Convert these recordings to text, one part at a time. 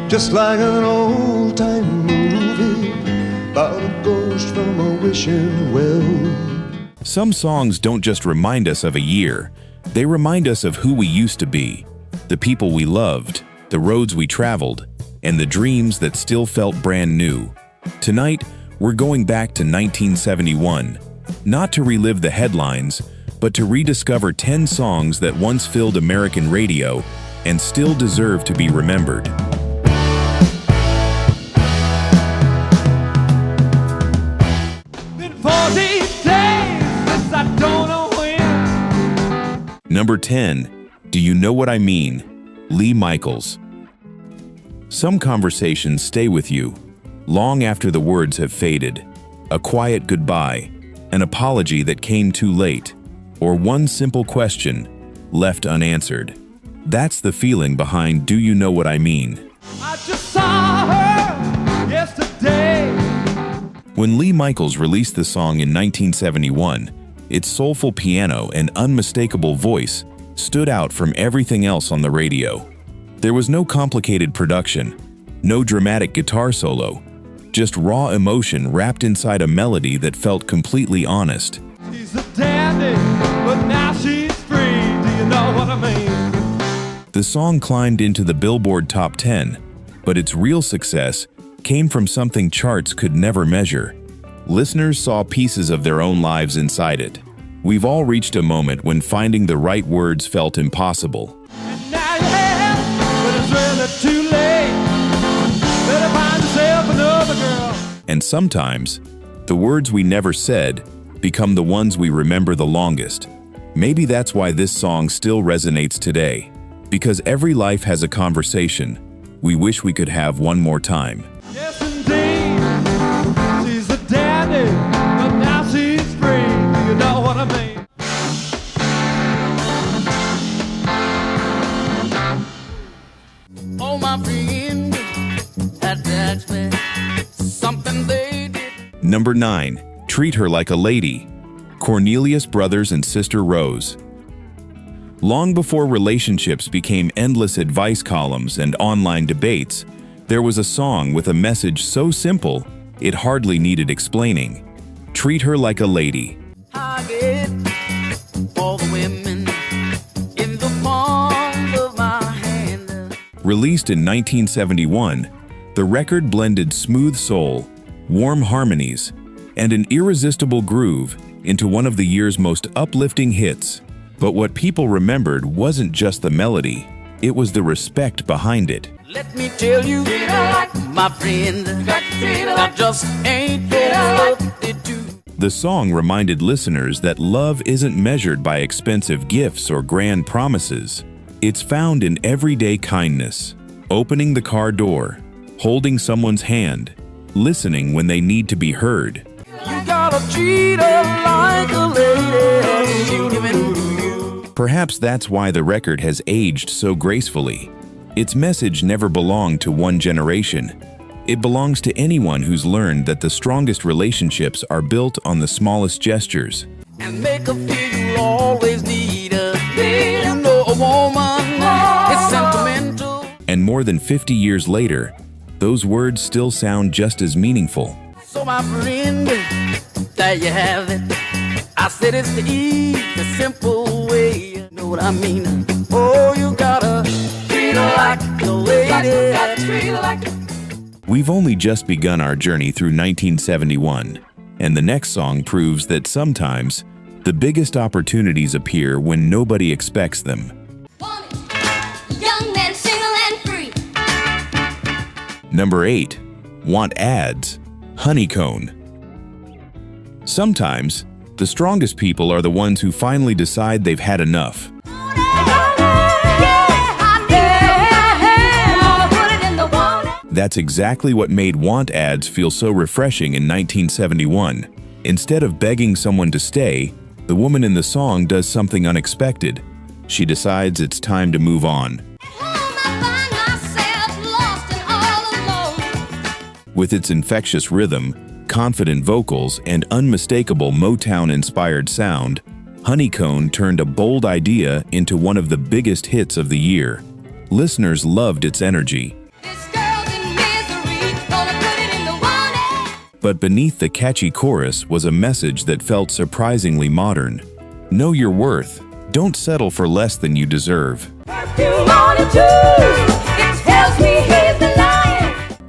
just like an old-time movie about a ghost from a wishing well. Some songs don't just remind us of a year, they remind us of who we used to be, the people we loved, the roads we traveled, and the dreams that still felt brand new. Tonight, we're going back to 1971, not to relive the headlines, but to rediscover 10 songs that once filled American radio and still deserve to be remembered. Been 40 days since I don't know when. Number 10, Do You Know What I Mean? Lee Michaels. Some conversations stay with you, long after the words have faded. A quiet goodbye, an apology that came too late, or one simple question left unanswered. That's the feeling behind Do You Know What I Mean? I just saw her yesterday. When Lee Michaels released the song in 1971, its soulful piano and unmistakable voice stood out from everything else on the radio. There was no complicated production, no dramatic guitar solo, just raw emotion wrapped inside a melody that felt completely honest. She's a dandy, but now she's free. Do you know what I mean? The song climbed into the Billboard Top 10, but its real success came from something charts could never measure. Listeners saw pieces of their own lives inside it. We've all reached a moment when finding the right words felt impossible. And now you have, but it's really too late. Better find yourself another girl. And sometimes, the words we never said become the ones we remember the longest. Maybe that's why this song still resonates today. Because every life has a conversation we wish we could have one more time. Yes, indeed. She's a dandy, but now she's free. Do you know what I mean? Oh, my friend, that's me. Something they did. Number 9, Treat Her Like a Lady. Cornelius Brothers and Sister Rose. Long before relationships became endless advice columns and online debates, there was a song with a message so simple it hardly needed explaining. Treat Her Like a Lady. I get all the women in the palm of my hand. Released in 1971, the record blended smooth soul, warm harmonies, and an irresistible groove into one of the year's most uplifting hits. But what people remembered wasn't just the melody, it was the respect behind it. Let me tell you, my friend, that just ain't what they do. The song reminded listeners that love isn't measured by expensive gifts or grand promises. It's found in everyday kindness, opening the car door, holding someone's hand, listening when they need to be heard. You gotta treat her like a lady. She'll give it to you. Perhaps that's why the record has aged so gracefully. Its message never belonged to one generation. It belongs to anyone who's learned that the strongest relationships are built on the smallest gestures. And make her feel you'll always need her. You know a woman is sentimental. And more than 50 years later, those words still sound just as meaningful. So my friend, there you have it. I said it's the easy, simple way. You know what I mean? Oh, you gotta treat her like a lady. Gotta treat her like a... We've only just begun our journey through 1971, and the next song proves that sometimes the biggest opportunities appear when nobody expects them. Young man, single and free. Number 8, Want Ads, Honeycomb. Sometimes, the strongest people are the ones who finally decide they've had enough. That's exactly what made Want Ads feel so refreshing in 1971. Instead of begging someone to stay, the woman in the song does something unexpected. She decides it's time to move on. With its infectious rhythm, confident vocals, and unmistakable Motown-inspired sound, Honeycomb turned a bold idea into one of the biggest hits of the year. Listeners loved its energy. This girl But beneath the catchy chorus was a message that felt surprisingly modern. Know your worth. Don't settle for less than you deserve.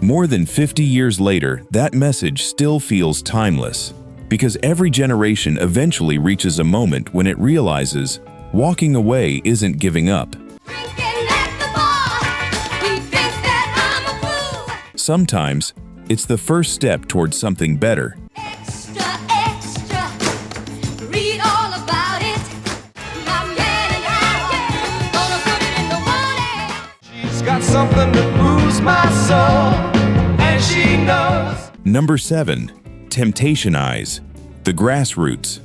More than 50 years later, that message still feels timeless, because every generation eventually reaches a moment when it realizes walking away isn't giving up. Sometimes, it's the first step towards something better. Extra, extra, read all about it. My man and I, gonna put it in the water. She's got something that moves my soul, and she knows. Number 7. Temptation Eyes, The Grassroots.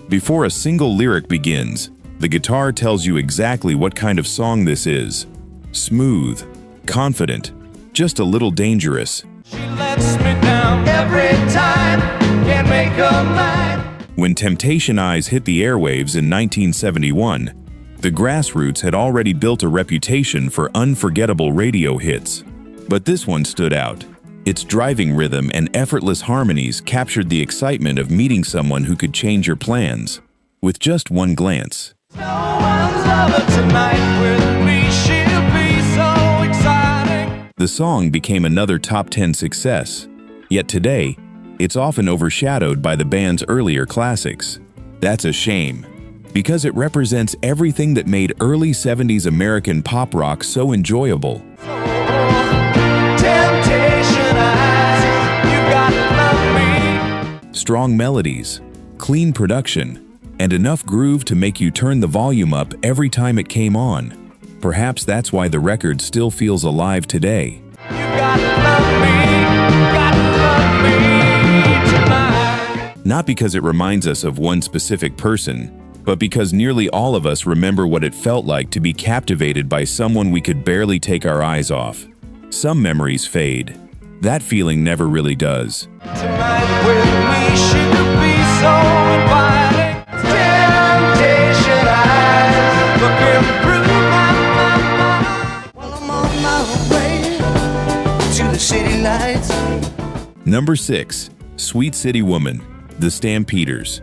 Before a single lyric begins, the guitar tells you exactly what kind of song this is. Smooth, confident, just a little dangerous. She lets me down every time, can't make her mind. When Temptation Eyes hit the airwaves in 1971, the Grassroots had already built a reputation for unforgettable radio hits. But this one stood out. Its driving rhythm and effortless harmonies captured the excitement of meeting someone who could change your plans with just one glance. No one's lover tonight with me, she'll be so exciting. The song became another top 10 success, yet today, it's often overshadowed by the band's earlier classics. That's a shame, because it represents everything that made early 70s American pop rock so enjoyable. Temptation eyes, you gotta love me. Strong melodies, clean production, and enough groove to make you turn the volume up every time it came on. Perhaps that's why the record still feels alive today. You gotta love me tonight. Not because it reminds us of one specific person, but because nearly all of us remember what it felt like to be captivated by someone we could barely take our eyes off. Some memories fade. That feeling never really does. Tonight with me, she'll be so inviting. Temptation eyes, looking through my mind. Well, I'm on my way to the city lights. Number 6. Sweet City Woman, The Stampeders.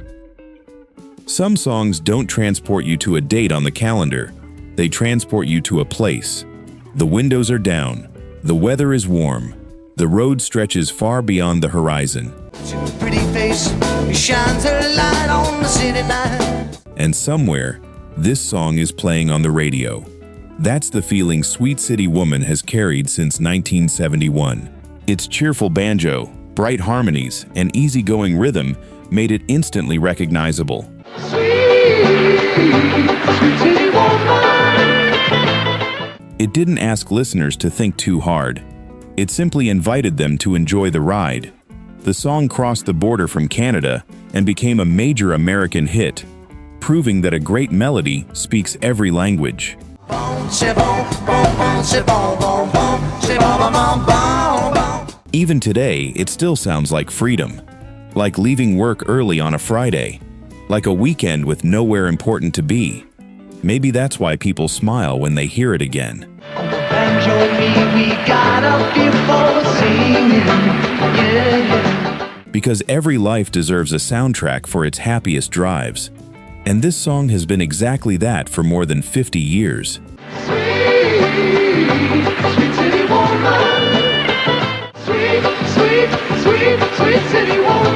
Some songs don't transport you to a date on the calendar. They transport you to a place. The windows are down. The weather is warm. The road stretches far beyond the horizon. To a pretty face, who shines her light on the city night. And somewhere, this song is playing on the radio. That's the feeling Sweet City Woman has carried since 1971. Its cheerful banjo, bright harmonies, and easygoing rhythm made it instantly recognizable. Sweet city woman. It didn't ask listeners to think too hard. It simply invited them to enjoy the ride. The song crossed the border from Canada and became a major American hit, proving that a great melody speaks every language. Even today, it still sounds like freedom, like leaving work early on a Friday, like a weekend with nowhere important to be. Maybe that's why people smile when they hear it again. Because every life deserves a soundtrack for its happiest drives. And this song has been exactly that for more than 50 years. Sweet city woman. Sweet city woman.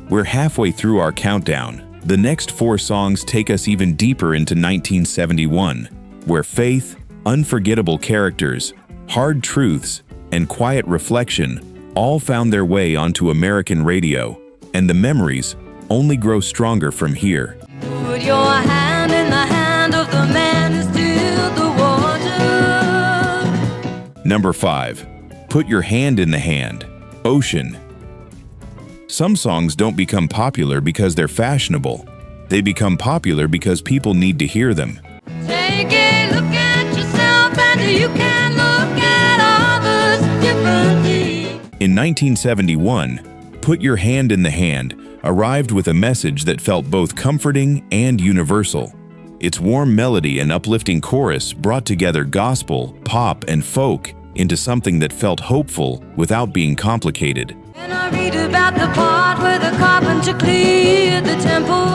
We're halfway through our countdown. The next 4 songs take us even deeper into 1971, where faith, unforgettable characters, hard truths, and quiet reflection all found their way onto American radio, and the memories only grow stronger from here. Put your hand in the hand of the man who stilled the water. Number 5. Put Your Hand in the Hand, Ocean. Some songs don't become popular because they're fashionable. They become popular because people need to hear them. Take a look at yourself and you can look at others differently. In 1971, Put Your Hand in the Hand arrived with a message that felt both comforting and universal. Its warm melody and uplifting chorus brought together gospel, pop, and folk into something that felt hopeful without being complicated. And I read about the part where the carpenter cleared the temple.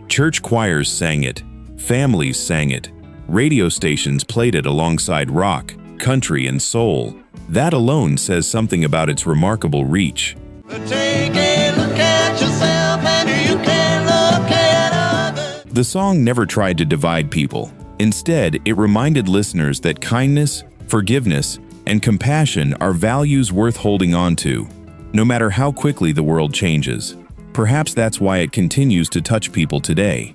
Church choirs sang it, families sang it, radio stations played it alongside rock, country, and soul. That alone says something about its remarkable reach. Take a look at yourself and you can look at others. The song never tried to divide people. Instead, it reminded listeners that kindness, forgiveness, and compassion are values worth holding on to, no matter how quickly the world changes. Perhaps that's why it continues to touch people today.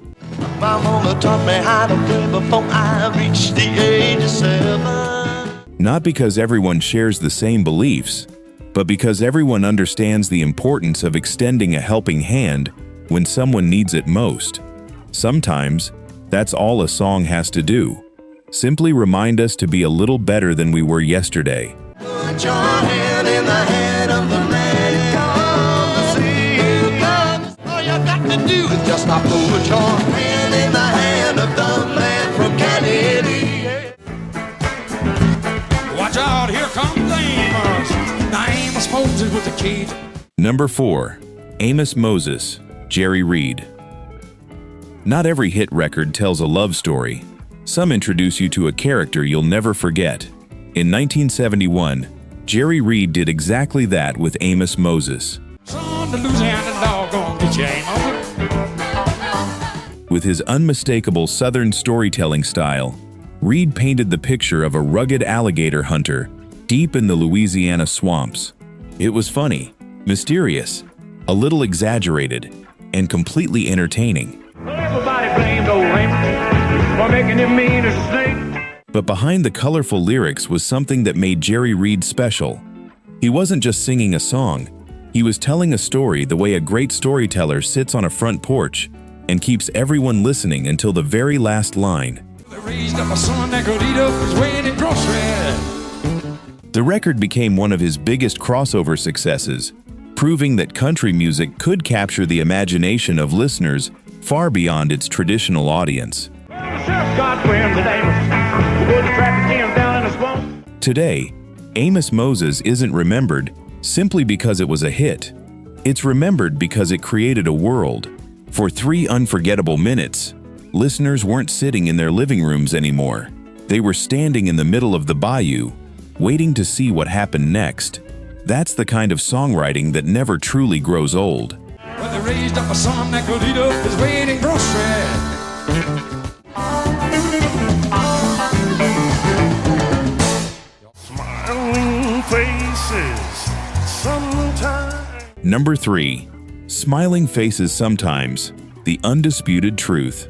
My mama taught me how to pray before I reached the age of 7. Not because everyone shares the same beliefs, but because everyone understands the importance of extending a helping hand when someone needs it most. Sometimes, that's all a song has to do. Simply remind us to be a little better than we were yesterday. Put your hand in the hand of the man. Come to see you come. All you got to do is just not put your hand in the hand of the man from Galilee. Watch out, here comes Amos. Now Amos Moses with the keys. Number 4. Amos Moses, Jerry Reed. Not every hit record tells a love story. Some introduce you to a character you'll never forget. In 1971, Jerry Reed did exactly that with Amos Moses. Son, the Louisiana dog gonna get you, Amos. With his unmistakable Southern storytelling style, Reed painted the picture of a rugged alligator hunter deep in the Louisiana swamps. It was funny, mysterious, a little exaggerated, and completely entertaining. Everybody blamed old Amos for making him mean as a snake. But behind the colorful lyrics was something that made Jerry Reed special. He wasn't just singing a song, he was telling a story the way a great storyteller sits on a front porch and keeps everyone listening until the very last line. They raised up a son that could eat up his weight in groceries. The record became one of his biggest crossover successes, proving that country music could capture the imagination of listeners far beyond its traditional audience. Today, Amos Moses isn't remembered simply because it was a hit. It's remembered because it created a world. For 3 unforgettable minutes, listeners weren't sitting in their living rooms anymore. They were standing in the middle of the bayou, waiting to see what happened next. That's the kind of songwriting that never truly grows old. Well, they raised up a son that could eat up his weight in groceries. Smiling faces sometimes. Number 3. Smiling Faces Sometimes, the undisputed truth.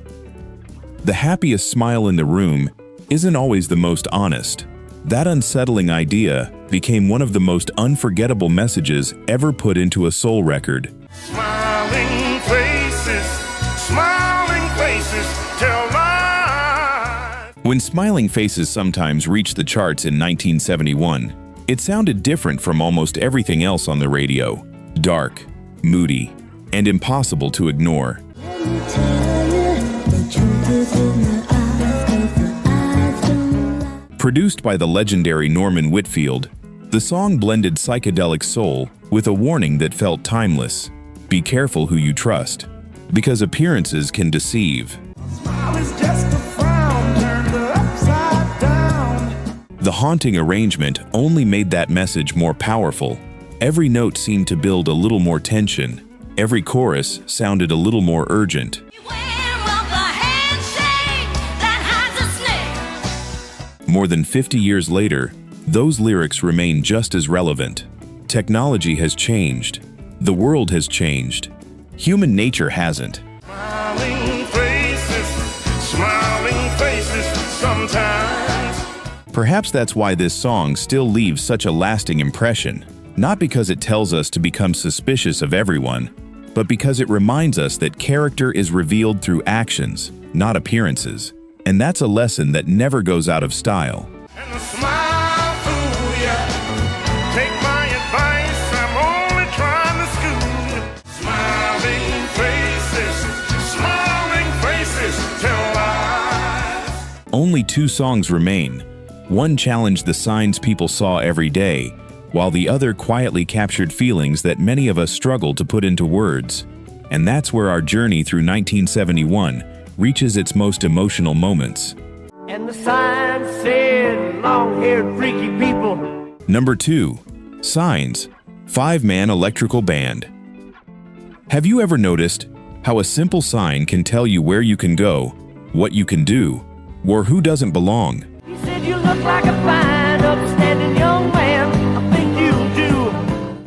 The happiest smile in the room isn't always the most honest. That unsettling idea became one of the most unforgettable messages ever put into a soul record. Smiling faces tell lies. When Smiling Faces Sometimes reached the charts in 1971, it sounded different from almost everything else on the radio. Dark, moody, and impossible to ignore. Produced by the legendary Norman Whitfield, the song blended psychedelic soul with a warning that felt timeless. Be careful who you trust, because appearances can deceive. The haunting arrangement only made that message more powerful. Every note seemed to build a little more tension. Every chorus sounded a little more urgent. More than 50 years later, those lyrics remain just as relevant. Technology has changed. The world has changed. Human nature hasn't. Smiling faces sometimes. Perhaps that's why this song still leaves such a lasting impression. Not because it tells us to become suspicious of everyone, but because it reminds us that character is revealed through actions, not appearances. And that's a lesson that never goes out of style. And a smile fool ya. Take my advice, I'm only trying to school you. Smiling faces tell lies. Only 2 songs remain. One challenged the signs people saw every day, while the other quietly captured feelings that many of us struggle to put into words. And that's where our journey through 1971 reaches its most emotional moments. And the sign said, long-haired freaky people. Number 2. Signs, 5-man electrical band. Have you ever noticed how a simple sign can tell you where you can go, what you can do, or who doesn't belong? He said you look like a fine, upstanding young man. I think you do.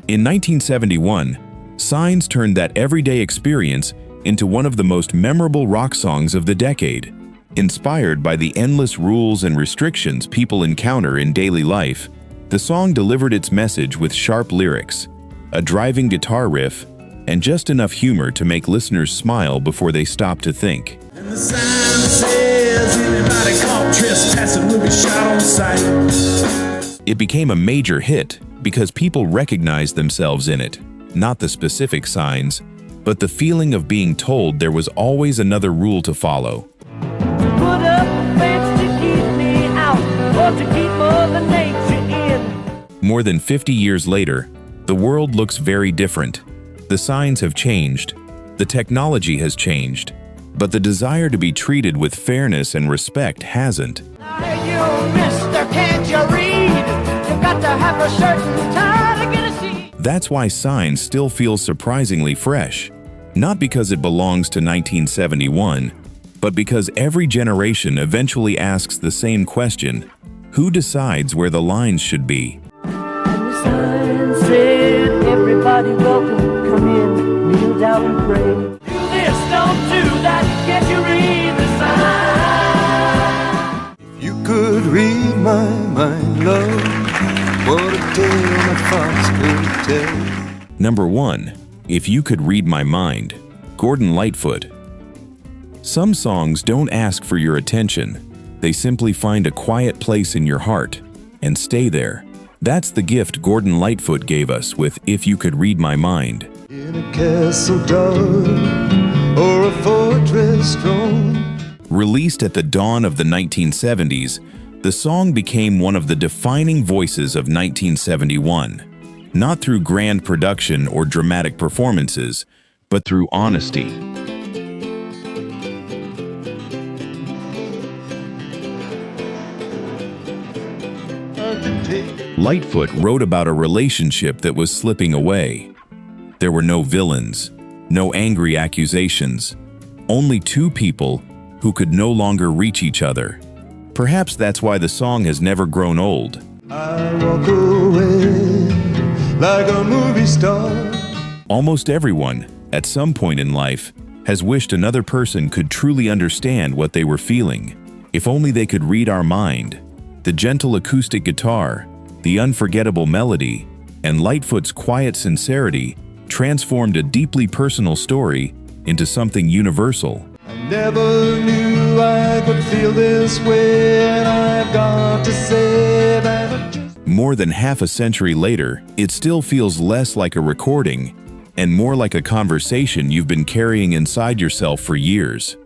In 1971, Signs turned that everyday experience into one of the most memorable rock songs of the decade. Inspired by the endless rules and restrictions people encounter in daily life, the song delivered its message with sharp lyrics, a driving guitar riff, and just enough humor to make listeners smile before they stop to think. And the sign says anybody caught trespassing will be shot on sight. It became a major hit because people recognized themselves in it, not the specific signs, but the feeling of being told there was always another rule to follow. Put up a fence to keep me out, or to keep Mother Nature in. More than 50 years later, the world looks very different. The signs have changed, the technology has changed, but the desire to be treated with fairness and respect hasn't. Hey, you mister, can't you read? You've got to have a certain time to get a seat. That's why Signs still feels surprisingly fresh, not because it belongs to 1971, but because every generation eventually asks the same question: who decides where the lines should be? And the sign said, everybody welcome, come in, kneel down and pray. Do this, don't do that, can't you read the sign? If you could read my mind, love, what a tale my thoughts could tell. Number 1. If You Could Read My Mind, Gordon Lightfoot. Some songs don't ask for your attention. They simply find a quiet place in your heart and stay there. That's the gift Gordon Lightfoot gave us with If You Could Read My Mind. In a castle dark or a fortress strong. Released at the dawn of the 1970s, the song became one of the defining voices of 1971. Not through grand production or dramatic performances, but through honesty. Lightfoot wrote about a relationship that was slipping away. There were no villains, no angry accusations, only two people who could no longer reach each other. Perhaps that's why the song has never grown old. I walk away like a movie star. Almost everyone, at some point in life, has wished another person could truly understand what they were feeling. If only they could read our mind. The gentle acoustic guitar, the unforgettable melody, and Lightfoot's quiet sincerity transformed a deeply personal story into something universal. I never knew I could feel this way, and I've got to say that I just... More than half a century later, it still feels less like a recording and more like a conversation you've been carrying inside yourself for years.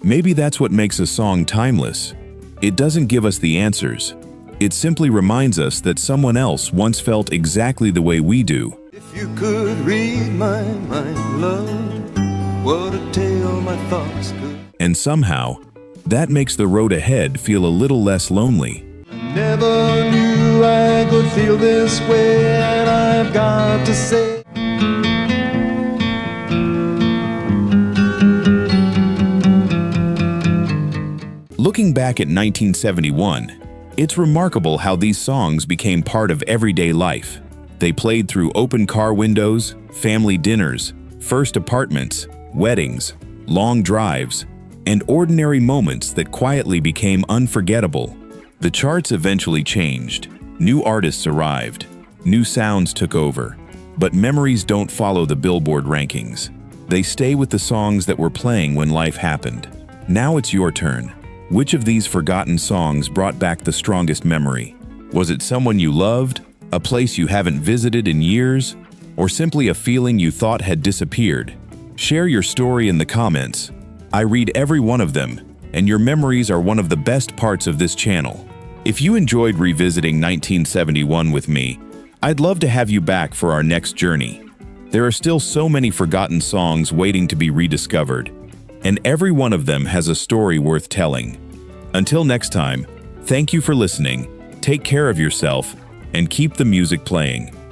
Maybe that's what makes a song timeless. It doesn't give us the answers. It simply reminds us that someone else once felt exactly the way we do. If you could read my mind, love, what a tale my thoughts could. And somehow, that makes the road ahead feel a little less lonely. I never knew I could feel this way, and I've got to say... Looking back at 1971, it's remarkable how these songs became part of everyday life. They played through open car windows, family dinners, first apartments, weddings, long drives, and ordinary moments that quietly became unforgettable. The charts eventually changed. New artists arrived. New sounds took over. But memories don't follow the Billboard rankings. They stay with the songs that were playing when life happened. Now it's your turn. Which of these forgotten songs brought back the strongest memory? Was it someone you loved, a place you haven't visited in years, or simply a feeling you thought had disappeared? Share your story in the comments. I read every one of them, and your memories are one of the best parts of this channel. If you enjoyed revisiting 1971 with me, I'd love to have you back for our next journey. There are still so many forgotten songs waiting to be rediscovered, and every one of them has a story worth telling. Until next time, thank you for listening, take care of yourself, and keep the music playing.